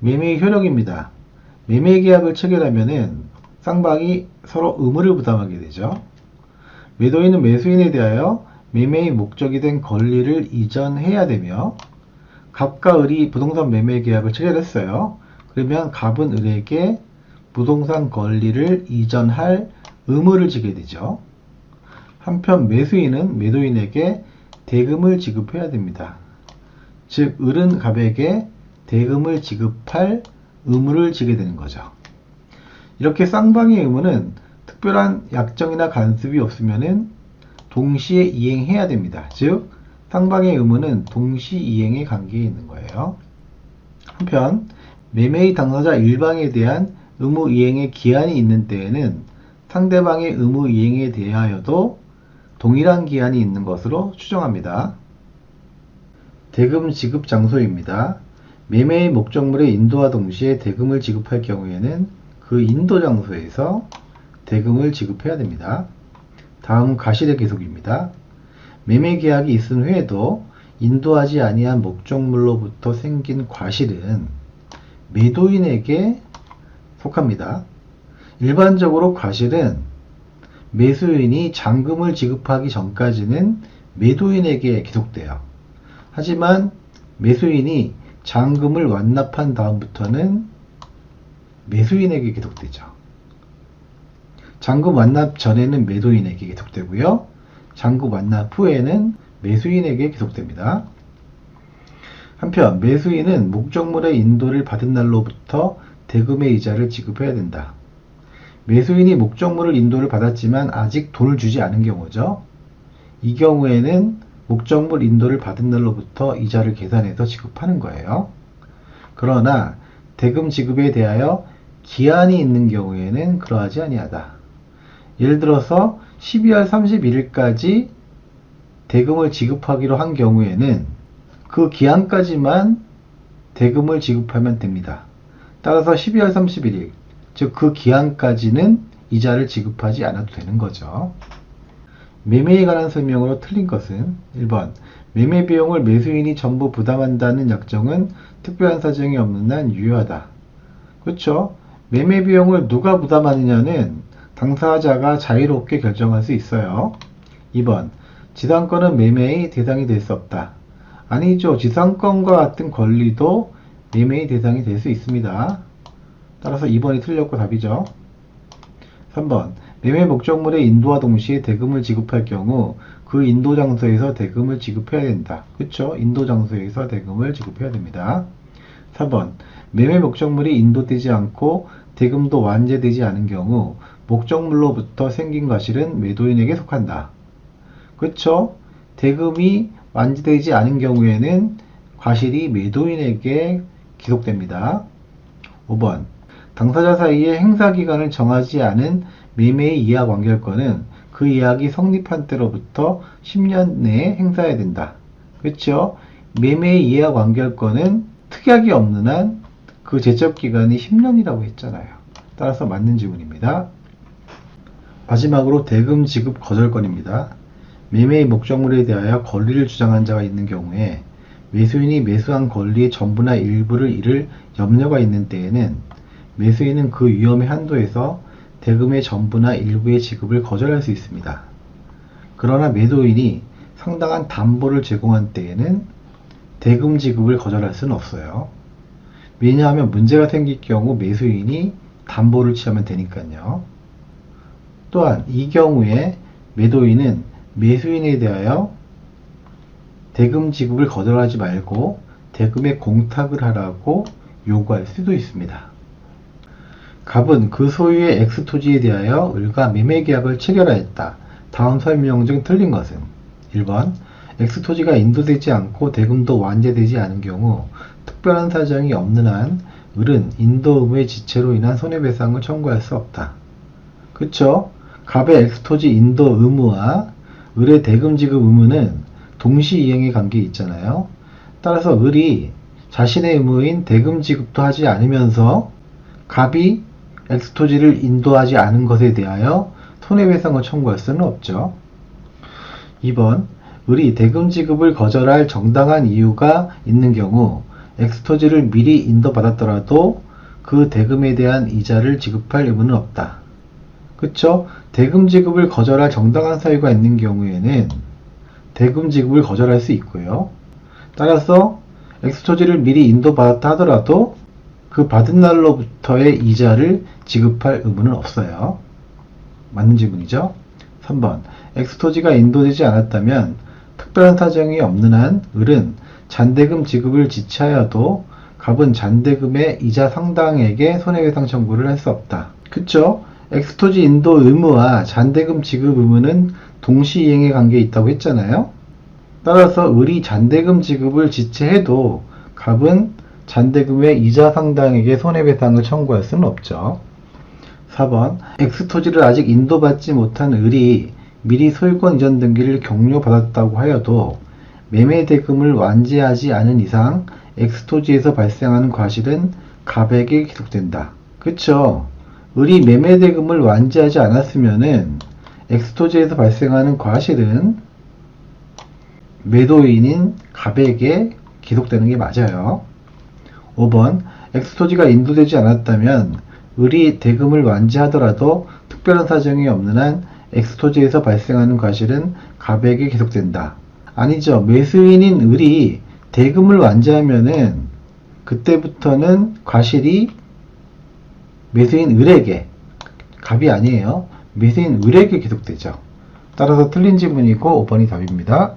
매매의 효력입니다. 매매 계약을 체결하면은 쌍방이 서로 의무를 부담하게 되죠. 매도인은 매수인에 대하여 매매의 목적이 된 권리를 이전해야 되며, 갑과 을이 부동산 매매 계약을 체결했어요. 그러면 갑은 을에게 부동산 권리를 이전할 의무를 지게 되죠. 한편 매수인은 매도인에게 대금을 지급해야 됩니다. 즉 을은 갑에게 대금을 지급할 의무를 지게 되는 거죠. 이렇게 쌍방의 의무는 특별한 약정이나 간섭이 없으면은 동시에 이행해야 됩니다. 즉 쌍방의 의무는 동시이행의 관계에 있는 거예요. 한편 매매의 당사자 일방에 대한 의무 이행의 기한이 있는 때에는 상대방의 의무 이행에 대하여도 동일한 기한이 있는 것으로 추정합니다. 대금 지급 장소입니다. 매매의 목적물의 인도와 동시에 대금을 지급할 경우에는 그 인도 장소에서 대금을 지급해야 됩니다. 다음 과실의 계속입니다. 매매 계약이 있은 후에도 인도하지 아니한 목적물로부터 생긴 과실은 매도인에게 속합니다. 일반적으로 과실은 매수인이 잔금을 지급하기 전까지는 매도인에게 기속돼요. 하지만 매수인이 잔금을 완납한 다음부터는 매수인에게 기속되죠. 잔금 완납 전에는 매도인에게 기속되고요. 잔금 완납 후에는 매수인에게 기속됩니다. 한편 매수인은 목적물의 인도를 받은 날로부터 대금의 이자를 지급해야 된다. 매수인이 목적물을 인도를 받았지만 아직 돈을 주지 않은 경우죠. 이 경우에는 목적물 인도를 받은 날로부터 이자를 계산해서 지급하는 거예요. 그러나 대금 지급에 대하여 기한이 있는 경우에는 그러하지 아니하다. 예를 들어서 12월 31일까지 대금을 지급하기로 한 경우에는 그 기한까지만 대금을 지급하면 됩니다. 따라서 12월 31일, 즉 그 기한까지는 이자를 지급하지 않아도 되는 거죠. 매매에 관한 설명으로 틀린 것은 1번 매매 비용을 매수인이 전부 부담한다는 약정은 특별한 사정이 없는 한 유효하다. 그렇죠? 매매 비용을 누가 부담하느냐는 당사자가 자유롭게 결정할 수 있어요. 2번 지상권은 매매의 대상이 될 수 없다. 아니죠. 지상권과 같은 권리도 매매의 대상이 될 수 있습니다. 따라서 2번이 틀렸고 답이죠. 3번 매매 목적물의 인도와 동시에 대금을 지급할 경우 그 인도 장소에서 대금을 지급해야 된다. 그렇죠? 인도 장소에서 대금을 지급해야 됩니다. 4번 매매 목적물이 인도되지 않고 대금도 완제되지 않은 경우 목적물로부터 생긴 과실은 매도인에게 속한다. 그렇죠? 대금이 완제되지 않은 경우에는 과실이 매도인에게 기속됩니다. 5번 당사자 사이에 행사기간을 정하지 않은 매매의 이하 완결권은 그 이약이 성립한 때로부터 10년 내에 행사해야 된다. 그렇죠? 매매의 이하 완결권은 특약이 없는 한 그 제적기간이 10년이라고 했잖아요. 따라서 맞는 지문입니다. 마지막으로 대금 지급 거절권입니다. 매매의 목적물에 대하여 권리를 주장한 자가 있는 경우에 매수인이 매수한 권리의 전부나 일부를 잃을 염려가 있는 때에는 매수인은 그 위험의 한도에서 대금의 전부나 일부의 지급을 거절할 수 있습니다. 그러나 매도인이 상당한 담보를 제공한 때에는 대금 지급을 거절할 수는 없어요. 왜냐하면 문제가 생길 경우 매수인이 담보를 취하면 되니까요. 또한 이 경우에 매도인은 매수인에 대하여 대금 지급을 거절하지 말고 대금에 공탁을 하라고 요구할 수도 있습니다. 갑은 그 소유의 X토지에 대하여 을과 매매계약을 체결하였다. 다음 설명 중 틀린 것은 1번 X토지가 인도되지 않고 대금도 완제되지 않은 경우 특별한 사정이 없는 한 을은 인도 의무의 지체로 인한 손해배상을 청구할 수 없다. 그쵸? 갑의 X토지 인도 의무와 을의 대금 지급 의무는 동시이행의 관계에 있잖아요. 따라서 을이 자신의 의무인 대금 지급도 하지 않으면서 갑이 X토지를 인도하지 않은 것에 대하여 손해배상을 청구할 수는 없죠. 2번 을이 대금 지급을 거절할 정당한 이유가 있는 경우 엑스토지를 미리 인도받았더라도 그 대금에 대한 이자를 지급할 의무는 없다. 그쵸? 대금 지급을 거절할 정당한 사유가 있는 경우에는 대금 지급을 거절할 수 있고요. 따라서 엑스토지를 미리 인도받았다 하더라도 그 받은 날로부터의 이자를 지급할 의무는 없어요. 맞는 질문이죠? 3번. 엑스토지가 인도되지 않았다면 특별한 사정이 없는 한 을은 잔대금 지급을 지체하여도 갑은 잔대금의 이자 상당액의 손해배상 청구를 할 수 없다. 그쵸? 엑스토지 인도 의무와 잔대금 지급 의무는 동시이행의 관계에 있다고 했잖아요. 따라서 을이 잔대금 지급을 지체해도 갑은 잔대금의 이자 상당액의 손해배상을 청구할 수는 없죠. 4번. 엑스토지를 아직 인도받지 못한 을이 미리 소유권 이전 등기를 격려받았다고 하여도 매매대금을 완지하지 않은 이상 엑스토지에서 발생하는 과실은 갑에게 기속된다. 그쵸? 을이 매매대금을 완지하지 않았으면은 엑스토지에서 발생하는 과실은 매도인인 갑에게 기속되는 게 맞아요. 5번. 엑스토지가 인도되지 않았다면 을이 대금을 완지하더라도 특별한 사정이 없는 한 엑스토지에서 발생하는 과실은 갑에게 기속된다. 아니죠. 매수인인 을이 대금을 완지하면은 그때부터는 과실이 매수인 을에게, 갑이 아니에요. 매수인 을에게 기속되죠. 따라서 틀린 질문이고 5번이 답입니다.